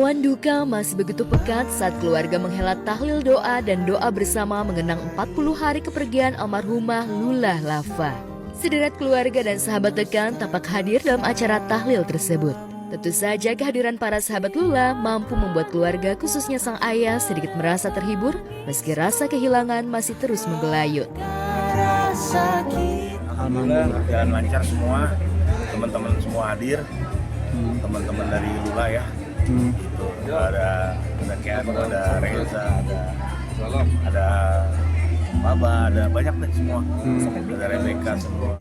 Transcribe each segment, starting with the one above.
Awan duka masih begitu pekat saat keluarga menghelat tahlil doa dan doa bersama mengenang 40 hari kepergian almarhumah Lula Lava. Sederet keluarga dan sahabat dekat tampak hadir dalam acara tahlil tersebut. Tentu saja kehadiran para sahabat Lula mampu membuat keluarga khususnya sang ayah sedikit merasa terhibur meski rasa kehilangan masih terus menggelayut. Alhamdulillah jalan lancar semua, teman-teman semua hadir, teman-teman dari Lula ya. Ada Keanu, ada Reza, ada Baba, ada banyak deh semua, ada Rebecca semua.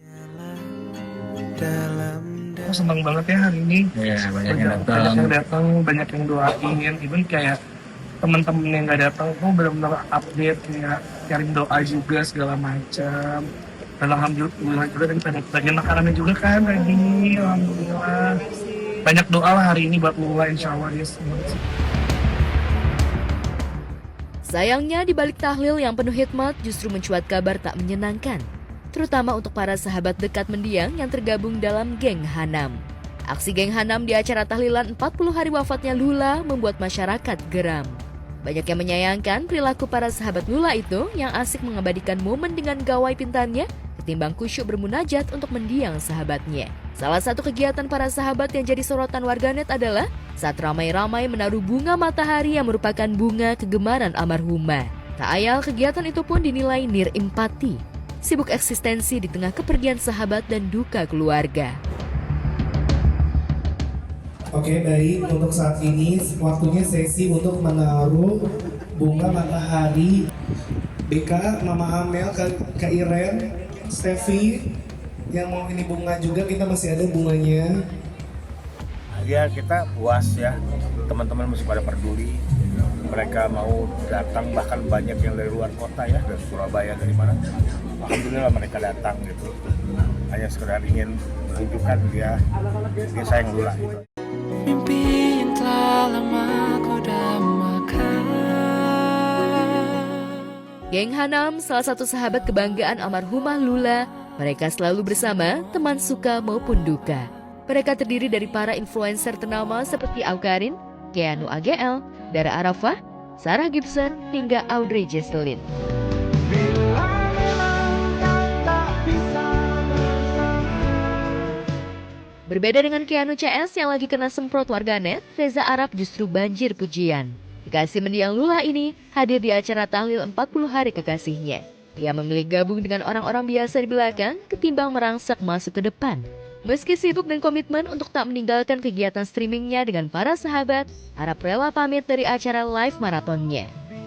Aku senang banget ya hari ini. Ya, banyak yang datang, banyak yang doain, even kayak teman-teman yang nggak datang, aku benar-benar update kayak kirim doa juga segala macam. Dan alhamdulillah juga dan bagian makanannya juga kan tadi, alhamdulillah. Banyak doa lah hari ini buat Lula, insya Allah ya semua. Sayangnya di balik tahlil yang penuh hikmat justru mencuat kabar tak menyenangkan, terutama untuk para sahabat dekat mendiang yang tergabung dalam geng Hanam. Aksi geng Hanam di acara tahlilan 40 hari wafatnya Lula membuat masyarakat geram. Banyak yang menyayangkan perilaku para sahabat Lula itu yang asik mengabadikan momen dengan gawai pintarnya ketimbang khusyuk bermunajat untuk mendiang sahabatnya. Salah satu kegiatan para sahabat yang jadi sorotan warganet adalah saat ramai-ramai menaruh bunga matahari yang merupakan bunga kegemaran almarhumah. Tak ayal kegiatan itu pun dinilai nirempati, sibuk eksistensi di tengah kepergian sahabat dan duka keluarga. Oke, baik. Untuk saat ini waktunya sesi untuk menaruh bunga matahari. BK, Mama Amel, Kak Iren, Steffi, yang mau ini bunga juga, kita masih ada bunganya. Ya kita puas ya, teman-teman masih pada peduli. Mereka mau datang, bahkan banyak yang dari luar kota ya, dari Surabaya, dari mana. Alhamdulillah mereka datang gitu. Hanya sekedar ingin menunjukkan dia sayang Lula gitu. Mimpi yang telah lama ku dambakan. Geng Hanam, salah satu sahabat kebanggaan almarhumah Lula. Mereka selalu bersama, teman suka maupun duka. Mereka terdiri dari para influencer ternama seperti Aukarin, Keanu AGL, Dara Arafah, Sarah Gibson, hingga Audrey Jesselyn. Berbeda dengan Keanu CS yang lagi kena semprot warganet, Reza Arab justru banjir pujian. Kekasih mendiang Lula ini hadir di acara tahlil 40 hari kekasihnya. Ia memilih gabung dengan orang-orang biasa di belakang ketimbang merangsak masuk ke depan. Meski sibuk dan komitmen untuk tak meninggalkan kegiatan streamingnya dengan para sahabat, Arab rela pamit dari acara live maratonnya.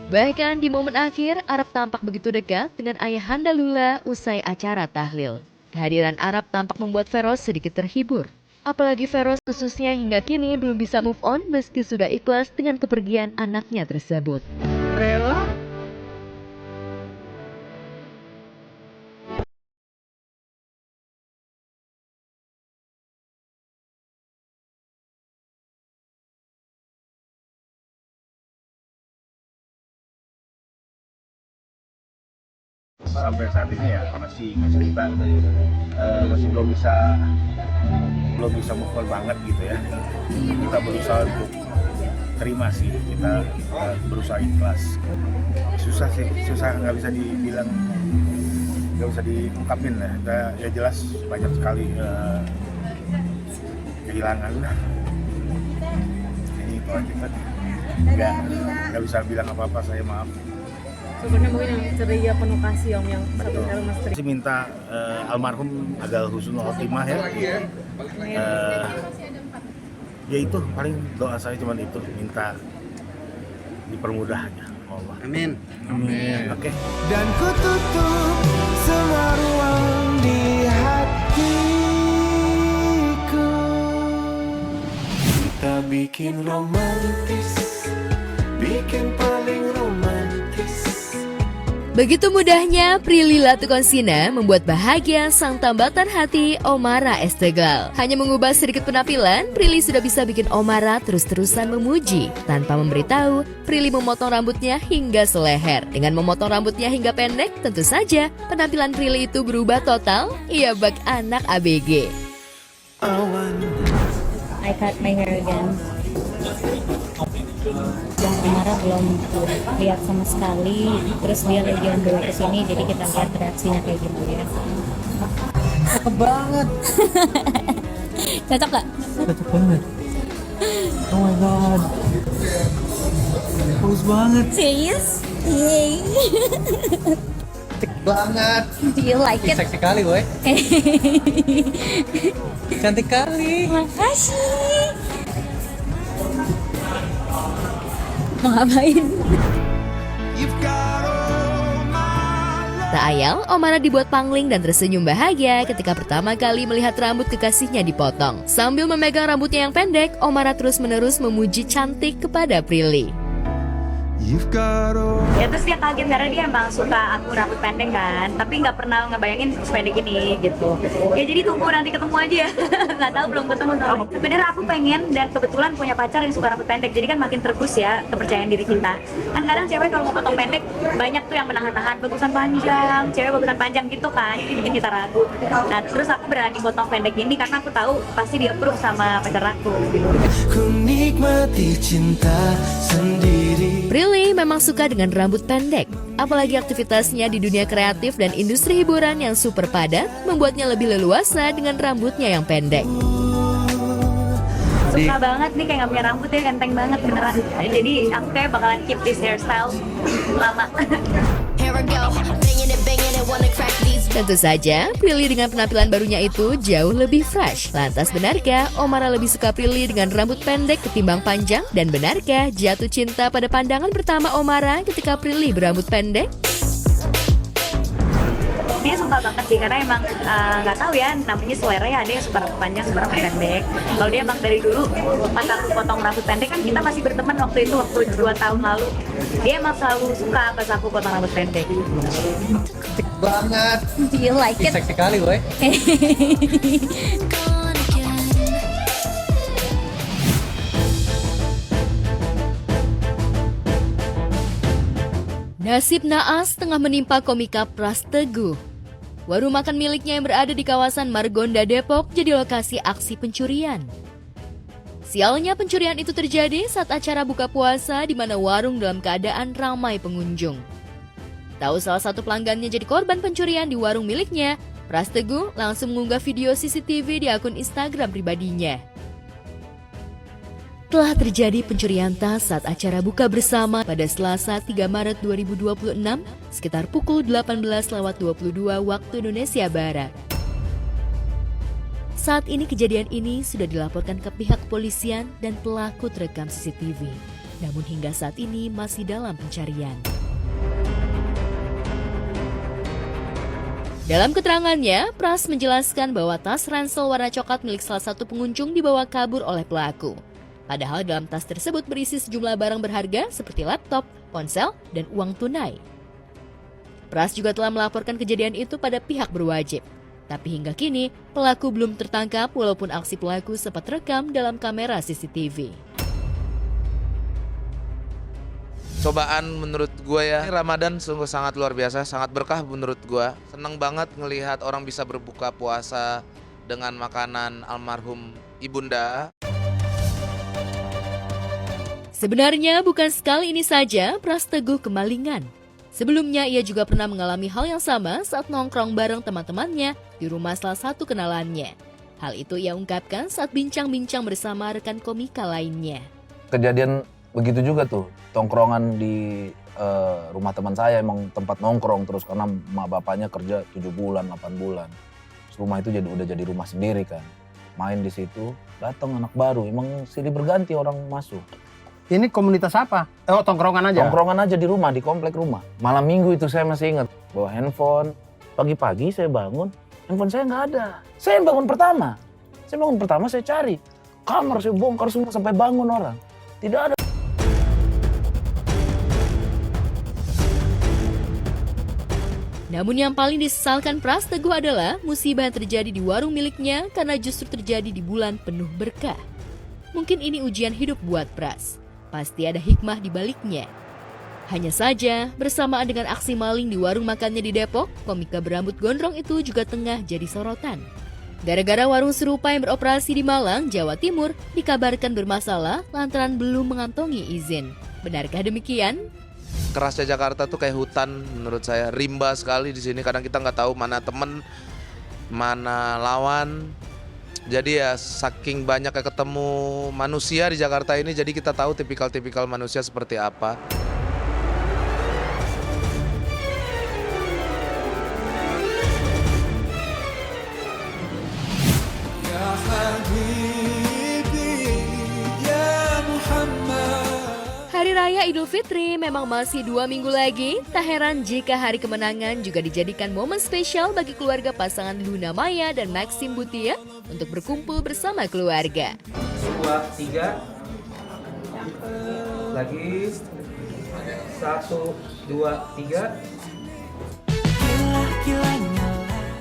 Bahkan di momen akhir, Arab tampak begitu dekat dengan ayahanda Lula usai acara tahlil. Kehadiran Arab tampak membuat Feroz sedikit terhibur. Apalagi Feroz khususnya hingga kini belum bisa move on meski sudah ikhlas dengan kepergian anaknya tersebut. Rela? Sampai saat ini ya masih kita masih belum bisa move on banget gitu ya. Kita berusaha untuk terima sih, kita berusaha ikhlas. Susah nggak bisa dibilang, nggak bisa diungkapin ya. Ya jelas banyak sekali kehilangan. Ini itu aja tadi. Nggak bisa bilang apa-apa, saya maaf. Sebenarnya mungkin yang ceria penuh kasih yang sebenarnya Mas Tri. Saya minta almarhum agar husnul khotimah ya. Ya itu paling doa saya cuma itu, minta dipermudah aja Allah. Amin. Oke. Dan ku tutup semua ruang di hatiku. Kita bikin romantis, bikin paling romantis. Begitu mudahnya Prilly Latukonsina membuat bahagia sang tambatan hati Omara Estegal. Hanya mengubah sedikit penampilan, Prilly sudah bisa bikin Omara terus-terusan memuji. Tanpa memberitahu, Prilly memotong rambutnya hingga seleher. Dengan memotong rambutnya hingga pendek, tentu saja penampilan Prilly itu berubah total. Ia bak anak ABG. I cut my hair again. Yang Amara belum lihat sama sekali, terus dia lagi yang bawa ke sini, jadi kita lihat reaksinya kayak gitu ya. Cakep banget. Cocok gak? Cakep banget. Oh my god. Bagus banget. Serius? Yay. Cantik banget. Do you like it? Seksi kali, boy. Cantik kali. Makasih. Mau ngapain? You've got all my love. Tak ayal, Omara dibuat pangling dan tersenyum bahagia ketika pertama kali melihat rambut kekasihnya dipotong. Sambil memegang rambutnya yang pendek, Omara terus-menerus memuji cantik kepada Prilly. You've got all. Ya terus dia kaget karena dia emang suka aku rambut pendek kan, tapi nggak pernah ngebayangin sependek ini gitu. Ya jadi tunggu nanti ketemu aja ya. Nggak tahu, belum ketemu soalnya. Sebenarnya aku pengen dan kebetulan punya pacar yang suka rambut pendek, jadi kan makin terus ya kepercayaan diri kita. Kan kadang cewek kalau mau potong pendek banyak tuh yang menahan-tahan bagusan panjang, cewek bagusan panjang gitu kan, jadi bikin kita ragu. Nah terus aku berani potong pendek ini karena aku tahu pasti dia approve sama pacar aku. Ku nikmati cinta sendiri. Prilly memang suka dengan rambut pendek, apalagi aktivitasnya di dunia kreatif dan industri hiburan yang super padat membuatnya lebih leluasa dengan rambutnya yang pendek. Suka banget nih, kayak nggak punya rambut ya, ganteng banget beneran. Jadi aku kayak bakalan keep this hairstyle lama. Tentu saja, Prilly dengan penampilan barunya itu jauh lebih fresh. Lantas benarkah Omara lebih suka Prilly dengan rambut pendek ketimbang panjang? Dan benarkah jatuh cinta pada pandangan pertama Omara ketika Prilly berambut pendek? Dia suka banget sih, karena emang nggak tahu ya, namanya selera ya, ada yang suka rambut panjang, suka rambut pendek. Kalau dia emang dari dulu pas aku potong rambut pendek, kan kita masih berteman waktu itu, waktu 2 tahun lalu. Dia emang selalu suka pas aku potong rambut pendek. Cantik banget. Do you like it? Seksi kali, boy. Nasib naas tengah menimpa komika Pras Teguh. Warung makan miliknya yang berada di kawasan Margonda, Depok jadi lokasi aksi pencurian. Sialnya pencurian itu terjadi saat acara buka puasa di mana warung dalam keadaan ramai pengunjung. Tahu salah satu pelanggannya jadi korban pencurian di warung miliknya, Pras Teguh langsung mengunggah video CCTV di akun Instagram pribadinya. Telah terjadi pencurian tas saat acara buka bersama pada Selasa 3 Maret 2026 sekitar pukul 18.22 waktu Indonesia Barat. Saat ini kejadian ini sudah dilaporkan ke pihak kepolisian dan pelaku terekam CCTV. Namun hingga saat ini masih dalam pencarian. Dalam keterangannya, Pras menjelaskan bahwa tas ransel warna coklat milik salah satu pengunjung dibawa kabur oleh pelaku. Padahal dalam tas tersebut berisi sejumlah barang berharga seperti laptop, ponsel, dan uang tunai. Pras juga telah melaporkan kejadian itu pada pihak berwajib. Tapi hingga kini, pelaku belum tertangkap walaupun aksi pelaku sempat rekam dalam kamera CCTV. Cobaan menurut gue ya, Ramadan sungguh sangat luar biasa, sangat berkah menurut gue. Senang banget ngelihat orang bisa berbuka puasa dengan makanan almarhum ibunda. Sebenarnya bukan sekali ini saja Pras Teguh kemalingan. Sebelumnya ia juga pernah mengalami hal yang sama saat nongkrong bareng teman-temannya di rumah salah satu kenalannya. Hal itu ia ungkapkan saat bincang-bincang bersama rekan komika lainnya. Kejadian begitu juga tuh, tongkrongan di rumah teman saya emang tempat nongkrong terus karena mak bapaknya kerja 7 bulan, 8 bulan. Terus rumah itu udah jadi rumah sendiri kan. Main di situ, datang anak baru, emang silih berganti orang masuk. Ini komunitas apa? Oh, tongkrongan aja? Tongkrongan aja di rumah, di komplek rumah. Malam minggu itu saya masih ingat, bawa handphone. Pagi-pagi saya bangun, handphone saya nggak ada. Saya yang bangun pertama. Saya cari. Kamar saya bongkar semua sampai bangun orang. Tidak ada. Namun yang paling disesalkan Pras Teguh adalah musibah yang terjadi di warung miliknya karena justru terjadi di bulan penuh berkah. Mungkin ini ujian hidup buat Pras. Pasti ada hikmah di baliknya. Hanya saja, bersamaan dengan aksi maling di warung makannya di Depok, komika berambut gondrong itu juga tengah jadi sorotan. Gara-gara warung serupa yang beroperasi di Malang, Jawa Timur, dikabarkan bermasalah lantaran belum mengantongi izin. Benarkah demikian? Kerasnya Jakarta tuh kayak hutan menurut saya, rimba sekali di sini. Kadang kita nggak tahu mana temen, mana lawan. Jadi ya saking banyaknya ketemu manusia di Jakarta ini, jadi kita tahu tipikal-tipikal manusia seperti apa. Hari Raya Idul Fitri memang masih 2 minggu lagi. Tak heran jika hari kemenangan juga dijadikan momen spesial bagi keluarga pasangan Luna Maya dan Maxim Butia untuk berkumpul bersama keluarga. 2, 3. Lagi. 1, 2, 3.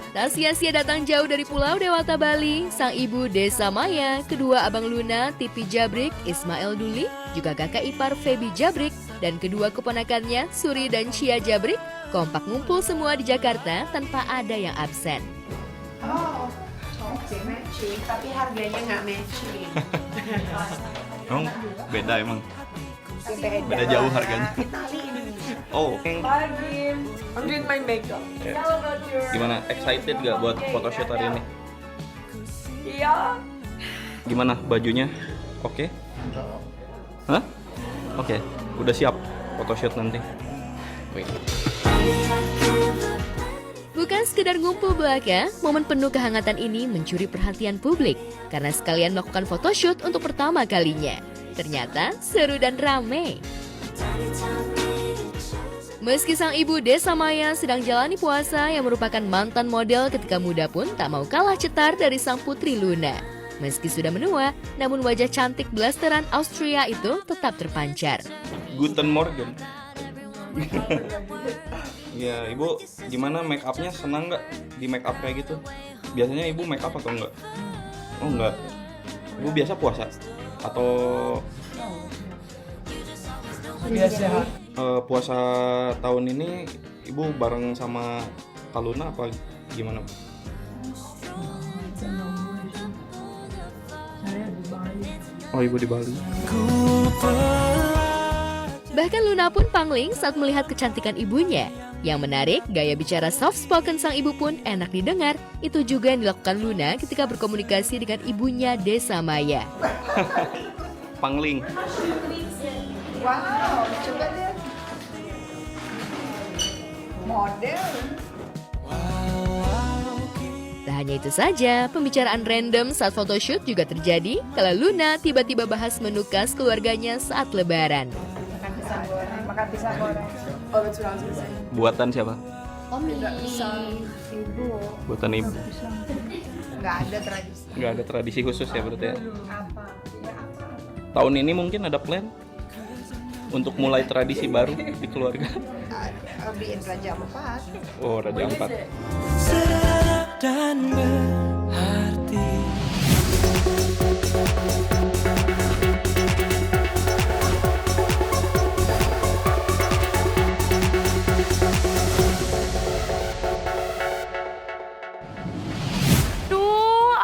Tak sia-sia datang jauh dari Pulau Dewata Bali, sang ibu Desa Maya, kedua abang Luna, Tipi Jabrik, Ismail Duli, juga kakak ipar Feby Jabrik, dan kedua keponakannya, Suri dan Cia Jabrik, kompak ngumpul semua di Jakarta tanpa ada yang absen. Oh, matching, tapi harganya nggak matching. Emang beda emang? Beda jauh harganya. Itali Indonesia. Oh. Pagi, I'm doing my makeup. How about your... Gimana? Excited gak buat photoshoot hari ini? Iya. Gimana bajunya? Oke? Hah? Oke. Udah siap photoshoot nanti? Wait. Bukan sekedar ngumpul belaka, momen penuh kehangatan ini mencuri perhatian publik karena sekalian melakukan photoshoot untuk pertama kalinya. Ternyata seru dan ramai. Meski sang ibu Desa Maya sedang jalani puasa yang merupakan mantan model ketika muda pun tak mau kalah cetar dari sang putri Luna. Meski sudah menua, namun wajah cantik blasteran Austria itu tetap terpancar. Guten Morgen. Ya, ibu gimana make upnya, senang nggak di make up kayak gitu? Biasanya ibu make up atau enggak? Oh enggak. Ibu biasa puasa atau biasa? Puasa tahun ini ibu bareng sama Kak Luna apa gimana? Oh, ibu di Bali. Bahkan Luna pun pangling saat melihat kecantikan ibunya. Yang menarik, gaya bicara soft spoken sang ibu pun enak didengar. Itu juga yang dilakukan Luna ketika berkomunikasi dengan ibunya Desa Maya. Pangling. Wow, coba deh. Model. Tak hanya itu saja, pembicaraan random saat photoshoot juga terjadi kala Luna tiba-tiba bahas menu khas keluarganya saat lebaran. Makan pisang goreng, makan pisang goreng. Oh, that's what I was gonna say. Buatan siapa? Omi. Ibu. Buatan ibu. Nggak ada tradisi. Nggak ada tradisi khusus ya berarti ya? Apa? Tahun ini mungkin ada plan untuk mulai tradisi baru di keluarga. Bikin Raja Ampat. Oh, Raja Ampat. Dan berarti.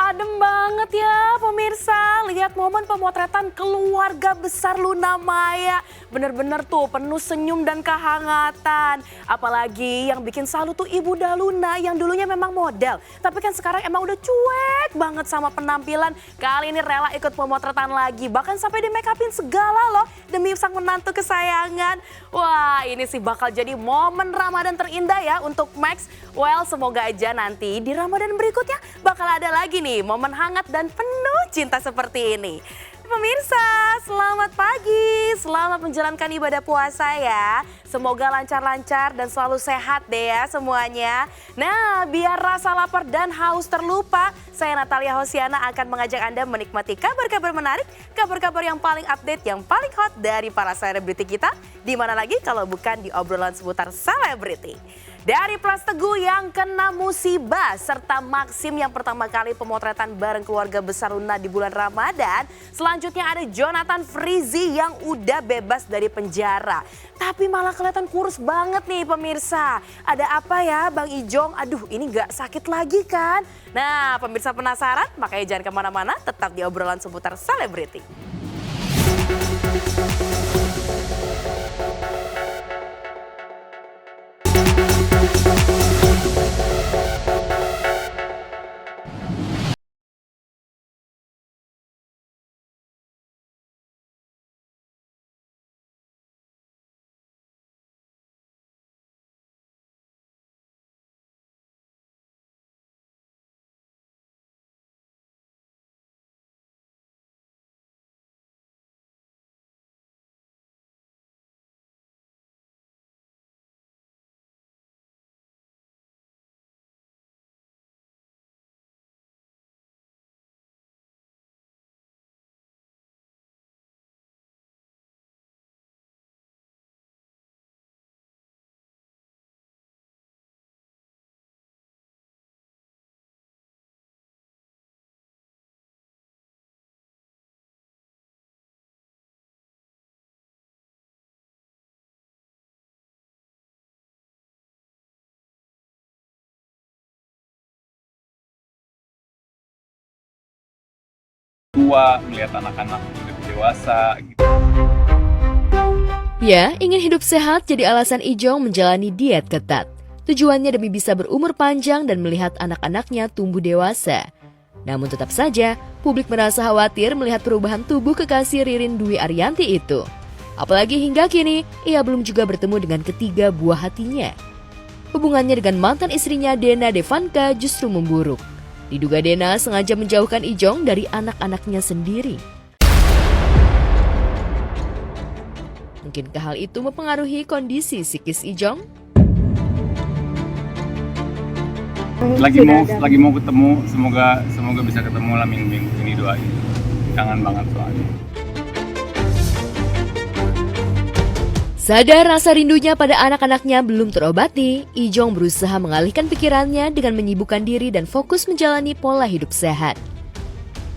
Adem banget ya pemirsa, lihat momen pemotretan keluarga besar Luna Maya. Bener-bener tuh penuh senyum dan kehangatan. Apalagi yang bikin salut tuh Ibu Luna yang dulunya memang model. Tapi kan sekarang emang udah cuek banget sama penampilan. Kali ini rela ikut pemotretan lagi, bahkan sampai di make upin segala loh demi sang menantu kesayangan. Wah, ini sih bakal jadi momen Ramadan terindah ya untuk Max. Well, semoga aja nanti di Ramadan berikutnya bakal ada lagi nih momen hangat dan penuh cinta seperti ini. Pemirsa, selamat pagi, selamat menjalankan ibadah puasa ya. Semoga lancar-lancar dan selalu sehat deh ya semuanya. Nah, biar rasa lapar dan haus terlupa, saya Natalia Hosiana akan mengajak Anda menikmati kabar-kabar menarik, kabar-kabar yang paling update, yang paling hot dari para selebriti kita. Di mana lagi kalau bukan di obrolan seputar selebriti. Dari Pras Teguh yang kena musibah, serta Maxim yang pertama kali pemotretan bareng keluarga besar Luna di bulan Ramadan. Selanjutnya ada Jonathan Frizzy yang udah bebas dari penjara. Tapi malah kelihatan kurus banget nih pemirsa. Ada apa ya Bang Ijong? Aduh ini gak sakit lagi kan? Nah pemirsa penasaran? Makanya jangan kemana-mana, tetap di obrolan seputar selebriti. Tua, melihat anak-anak lebih dewasa gitu. Ya, ingin hidup sehat jadi alasan Ijong menjalani diet ketat. Tujuannya demi bisa berumur panjang dan melihat anak-anaknya tumbuh dewasa. Namun tetap saja, publik merasa khawatir melihat perubahan tubuh kekasih Ririn Dwi Ariyanti itu. Apalagi hingga kini, ia belum juga bertemu dengan ketiga buah hatinya. Hubungannya dengan mantan istrinya Dena Devanka justru memburuk. Diduga Dena sengaja menjauhkan Ijong dari anak-anaknya sendiri. Mungkinkah hal itu mempengaruhi kondisi psikis Ijong? Lagi mau ketemu, semoga bisa ketemu lah minggu ini, doain. Kangen banget soalnya. Sadar rasa rindunya pada anak-anaknya belum terobati, Ijong berusaha mengalihkan pikirannya dengan menyibukkan diri dan fokus menjalani pola hidup sehat.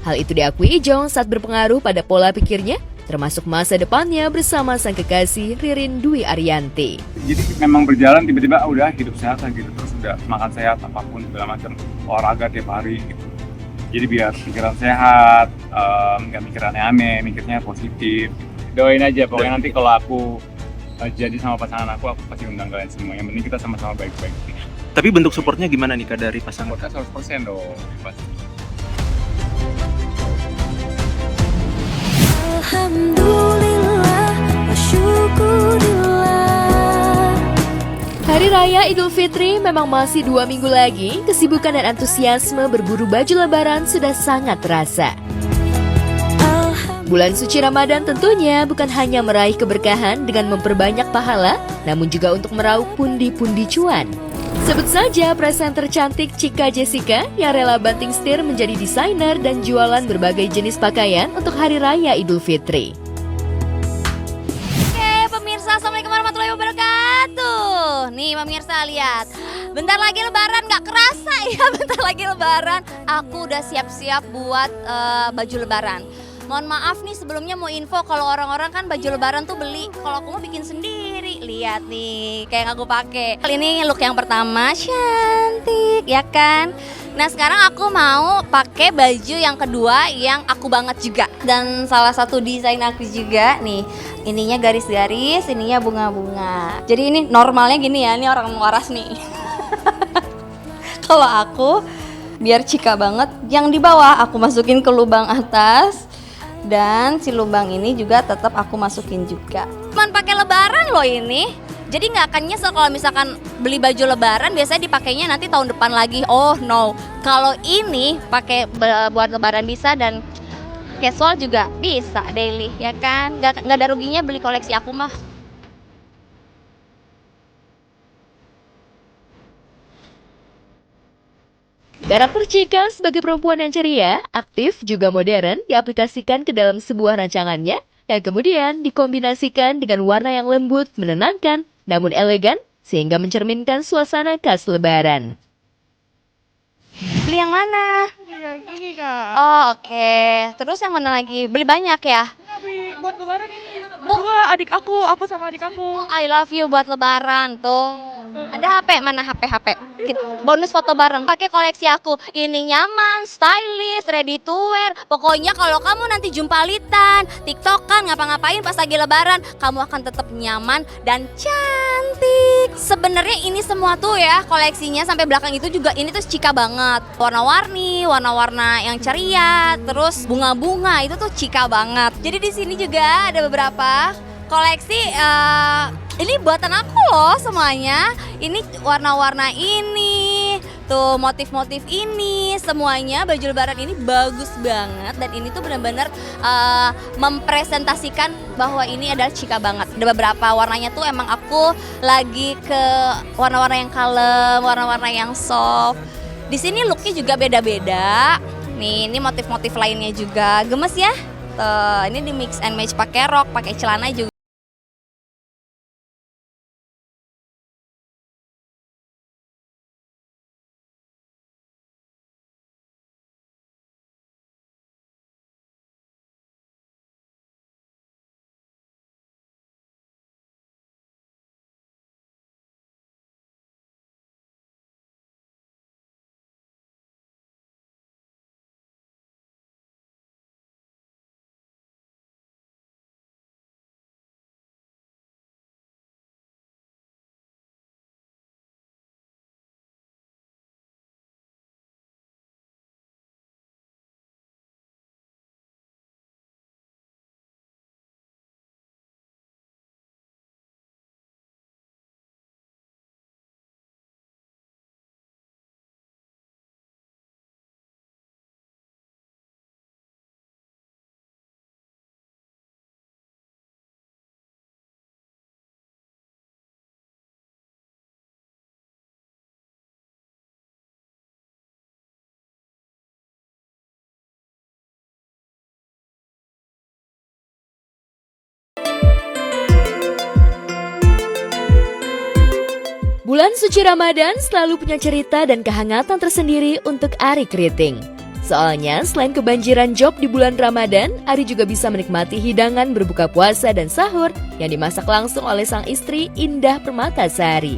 Hal itu diakui Ijong saat berpengaruh pada pola pikirnya, termasuk masa depannya bersama sang kekasih Ririn Dwi Ariyanti. Jadi memang berjalan tiba-tiba udah hidup sehat lah gitu, terus udah makan sehat apapun segala macam, olahraga tiap hari gitu. Jadi biar pikiran sehat, nggak mikir aneh-aneh, mikirnya positif. Doain aja pokoknya nanti kalau aku jadi sama pasangan aku pasti undang kalian semua. Yang penting kita sama-sama baik-baik. Tapi bentuk supportnya gimana nih Kak dari pasangan? Supportnya 100% dong, pasti. Alhamdulillah wa syukurillah. Hari Raya Idul Fitri memang masih 2 minggu lagi, kesibukan dan antusiasme berburu baju lebaran sudah sangat terasa. Bulan suci Ramadan tentunya bukan hanya meraih keberkahan dengan memperbanyak pahala, namun juga untuk meraup pundi-pundi cuan. Sebut saja presenter cantik Cika Jessica yang rela banting setir menjadi desainer dan jualan berbagai jenis pakaian untuk Hari Raya Idul Fitri. Oke pemirsa, Assalamualaikum warahmatullahi wabarakatuh. Nih pemirsa lihat, bentar lagi lebaran, gak kerasa ya bentar lagi lebaran. Aku udah siap-siap buat baju lebaran. Mohon maaf nih sebelumnya mau info kalau orang-orang kan baju lebaran tuh beli, kalau aku mau bikin sendiri. Lihat nih kayak yang aku pakai. Kali ini look yang pertama cantik ya kan. Nah sekarang aku mau pakai baju yang kedua yang aku banget juga. Dan salah satu desain aku juga nih. Ininya garis-garis, ininya bunga-bunga. Jadi ini normalnya gini ya, ini orang waras nih. Kalau aku biar Cika banget, yang di bawah aku masukin ke lubang atas. Dan si lubang ini juga tetap aku masukin juga. Cuman pakai lebaran loh ini. Jadi nggak akan nyesel kalau misalkan beli baju lebaran biasanya dipakainya nanti tahun depan lagi. Oh no, kalau ini pakai buat lebaran bisa dan casual juga bisa daily ya kan. Nggak ada ruginya beli koleksi aku mah. Karakter Cika sebagai perempuan yang ceria, aktif, juga modern diaplikasikan ke dalam sebuah rancangannya yang kemudian dikombinasikan dengan warna yang lembut, menenangkan, namun elegan, sehingga mencerminkan suasana khas Lebaran. Beli yang mana? Ini Kak. Oh, oke. Terus yang mana lagi? Beli banyak ya? Tapi buat lebaran ini dua adik aku sama adik aku. I love you buat lebaran tuh. Ada HP, mana HP? Bonus foto bareng. Pakai koleksi aku. Ini nyaman, stylish, ready to wear. Pokoknya kalau kamu nanti jumpalitan, tiktokan, ngapa-ngapain pas lagi lebaran, kamu akan tetap nyaman dan cantik. Sebenarnya ini semua tuh ya koleksinya sampai belakang itu juga ini tuh Cika banget. Warna-warni, warna-warna yang ceria, terus bunga-bunga itu tuh Cika banget. Jadi di sini juga ada beberapa koleksi ini buatan aku loh semuanya. Ini warna-warna ini, tuh motif-motif ini, semuanya baju lebaran ini bagus banget dan ini tuh benar-benar mempresentasikan bahwa ini adalah Cika banget. Ada beberapa warnanya tuh emang aku lagi ke warna-warna yang kalem, warna-warna yang soft. Di sini looknya juga beda-beda. Nih, ini motif-motif lainnya juga gemes ya. Tuh, ini di mix and match pakai rok, pakai celana juga. Bulan suci Ramadan selalu punya cerita dan kehangatan tersendiri untuk Ari Keriting. Soalnya selain kebanjiran job di bulan Ramadan, Ari juga bisa menikmati hidangan berbuka puasa dan sahur yang dimasak langsung oleh sang istri Indah Permatasari.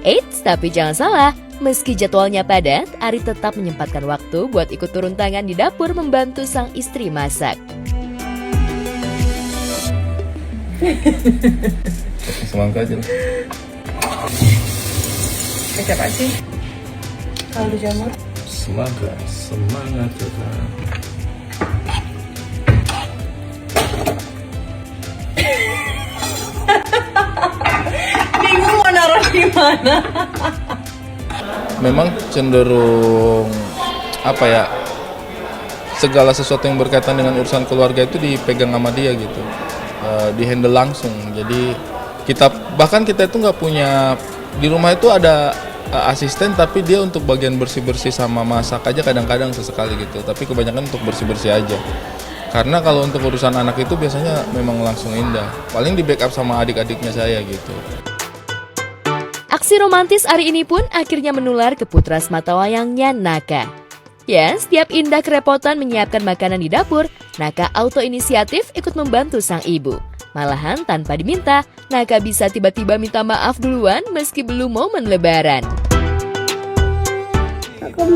Eits, tapi jangan salah, meski jadwalnya padat, Ari tetap menyempatkan waktu buat ikut turun tangan di dapur membantu sang istri masak. Semangka aja lah. Kecap aja. Kaldu jamur. Semangat tetap. Bingung mau naruh di mana. Memang cenderung apa ya? Segala sesuatu yang berkaitan dengan urusan keluarga itu dipegang sama dia gitu. Dihandle langsung. Jadi bahkan kita itu nggak punya di rumah itu ada asisten, tapi dia untuk bagian bersih-bersih sama masak aja kadang-kadang sesekali gitu, tapi kebanyakan untuk bersih-bersih aja karena kalau untuk urusan anak itu biasanya memang langsung Indah, paling di backup sama adik-adiknya saya gitu. Aksi romantis Ari ini pun akhirnya menular ke putra sematawayangnya Naka. Ya, setiap Indah kerepotan menyiapkan makanan di dapur, Naka auto inisiatif ikut membantu sang ibu. Malahan tanpa diminta, Naka bisa tiba-tiba minta maaf duluan meski belum momen lebaran. Aku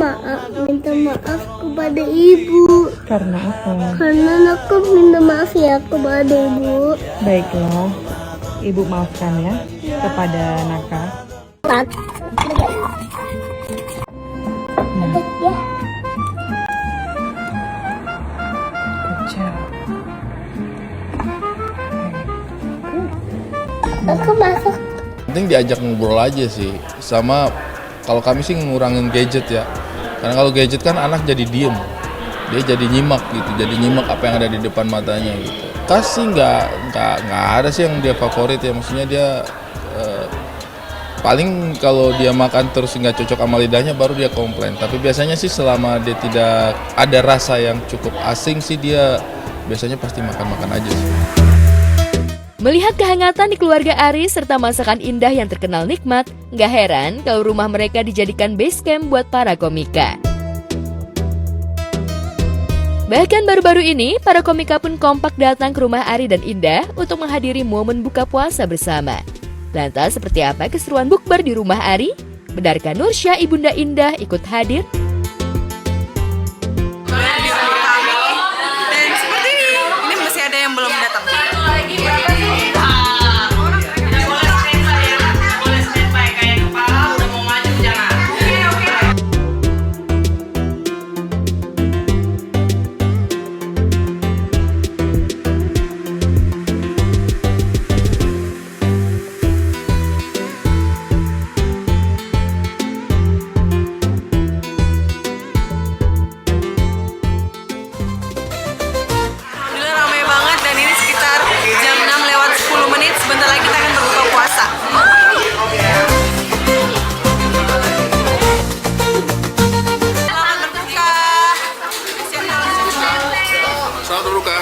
minta maaf kepada ibu. Karena apa? Karena aku minta maaf ya kepada ibu. Baiklah, ibu maafkan ya kepada Naka. Aku masak. Penting diajak ngobrol aja sih, sama kalau kami sih ngurangin gadget ya, karena kalau gadget kan anak jadi diem, dia jadi nyimak gitu, jadi nyimak apa yang ada di depan matanya gitu. Kasih nggak ada sih yang dia favorit ya, maksudnya dia paling kalau dia makan terus nggak cocok sama lidahnya baru dia komplain, tapi biasanya sih selama dia tidak ada rasa yang cukup asing sih dia biasanya pasti makan aja sih. Melihat kehangatan di keluarga Ari serta masakan indah yang terkenal nikmat, nggak heran kalau rumah mereka dijadikan base camp buat para komika. Bahkan baru-baru ini, para komika pun kompak datang ke rumah Ari dan Indah untuk menghadiri momen buka puasa bersama. Lantas seperti apa keseruan bukber di rumah Ari? Benarkah Nursya ibunda Indah ikut hadir? Dan seperti ini masih ada yang belum datang. Sebentar lagi kita akan berbuka puasa. Selamat berbuka. Selamat berbuka.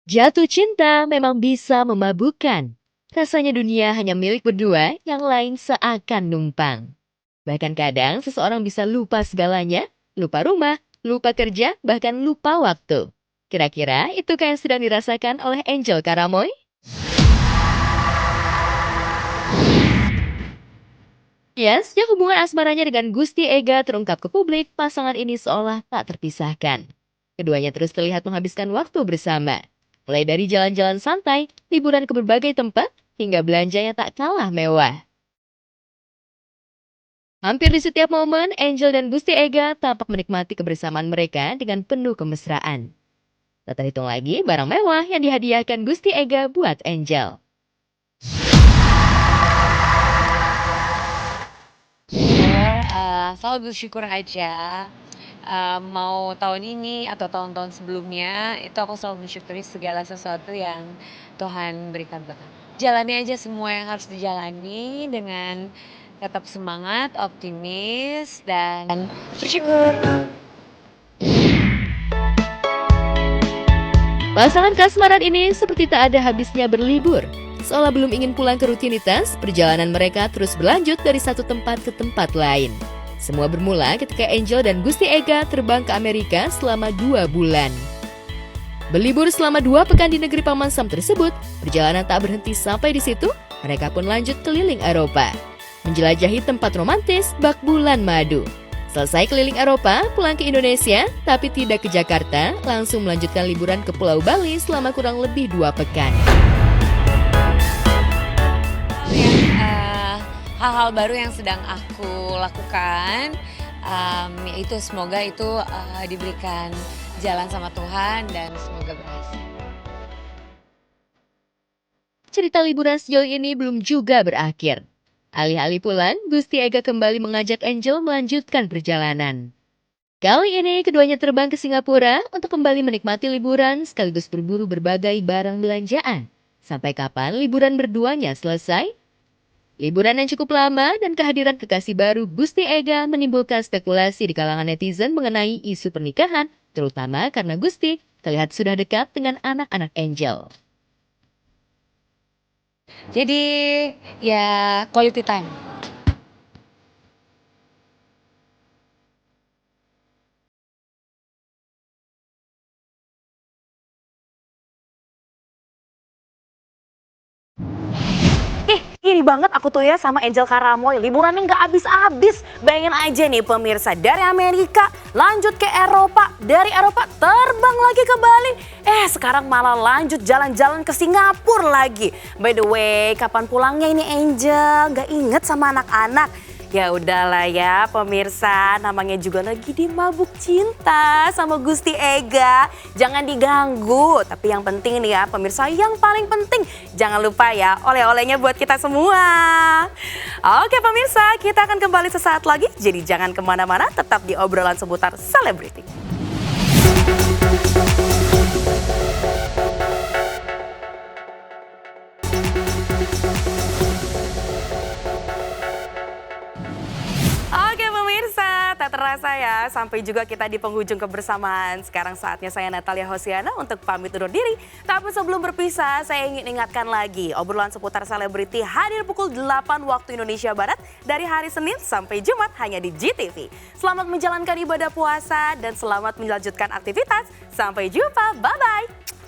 Jatuh cinta memang bisa memabukkan. Rasanya dunia hanya milik berdua, yang lain seakan numpang. Bahkan kadang seseorang bisa lupa segalanya, lupa rumah, lupa kerja, bahkan lupa waktu. Kira-kira itukah yang sedang dirasakan oleh Angel Karamoy? Ya, sejak hubungan asmaranya dengan Gusti Ega terungkap ke publik, pasangan ini seolah tak terpisahkan. Keduanya terus terlihat menghabiskan waktu bersama. Mulai dari jalan-jalan santai, liburan ke berbagai tempat, hingga belanjanya tak kalah mewah. Hampir di setiap momen, Angel dan Gusti Ega tampak menikmati kebersamaan mereka dengan penuh kemesraan. Tak terhitung lagi barang mewah yang dihadiahkan Gusti Ega buat Angel. Selalu bersyukur aja. Mau tahun ini atau tahun-tahun sebelumnya, itu aku selalu mensyukuri segala sesuatu yang Tuhan berikan buat aku. Jalani aja semua yang harus dijalani dengan tetap semangat, optimis, dan bersyukur. Pasangan kasmaran ini seperti tak ada habisnya berlibur. Seolah belum ingin pulang ke rutinitas, perjalanan mereka terus berlanjut dari satu tempat ke tempat lain. Semua bermula ketika Angel dan Gusti Ega terbang ke Amerika selama 2 bulan. Berlibur selama 2 pekan di negeri Paman Sam tersebut, perjalanan tak berhenti sampai di situ, mereka pun lanjut keliling Eropa. Menjelajahi tempat romantis bak bulan madu. Selesai keliling Eropa, pulang ke Indonesia, tapi tidak ke Jakarta, langsung melanjutkan liburan ke Pulau Bali selama kurang lebih 2 pekan. Hal-hal baru yang sedang aku lakukan, yaitu semoga itu diberikan jalan sama Tuhan dan semoga berhasil. Cerita liburan sejauh ini belum juga berakhir. Alih-alih pulang, Gusti Ega kembali mengajak Angel melanjutkan perjalanan. Kali ini keduanya terbang ke Singapura untuk kembali menikmati liburan sekaligus berburu berbagai barang belanjaan. Sampai kapan liburan berduanya selesai? Liburan yang cukup lama dan kehadiran kekasih baru Gusti Ega menimbulkan spekulasi di kalangan netizen mengenai isu pernikahan, terutama karena Gusti terlihat sudah dekat dengan anak-anak Angel. Jadi ya quality time. Iri banget aku tuh ya sama Angel Karamoy, liburannya nggak habis-habis. Bayangin aja nih pemirsa, dari Amerika lanjut ke Eropa, dari Eropa terbang lagi ke Bali. Sekarang malah lanjut jalan-jalan ke Singapura lagi. By the way, kapan pulangnya ini Angel? Nggak inget sama anak-anak. Ya udahlah ya pemirsa, namanya juga lagi dimabuk cinta sama Gusti Ega. Jangan diganggu, tapi yang penting nih ya pemirsa, yang paling penting jangan lupa ya oleh-olehnya buat kita semua. Oke pemirsa, kita akan kembali sesaat lagi, jadi jangan kemana-mana, tetap di obrolan seputar selebriti. Oke pemirsa, tak terasa ya sampai juga kita di penghujung kebersamaan. Sekarang saatnya saya Natalia Hosiana untuk pamit undur diri. Tapi sebelum berpisah, saya ingin ingatkan lagi obrolan seputar selebriti hadir pukul 8 waktu Indonesia Barat dari hari Senin sampai Jumat hanya di GTV. Selamat menjalankan ibadah puasa dan selamat melanjutkan aktivitas. Sampai jumpa, bye-bye.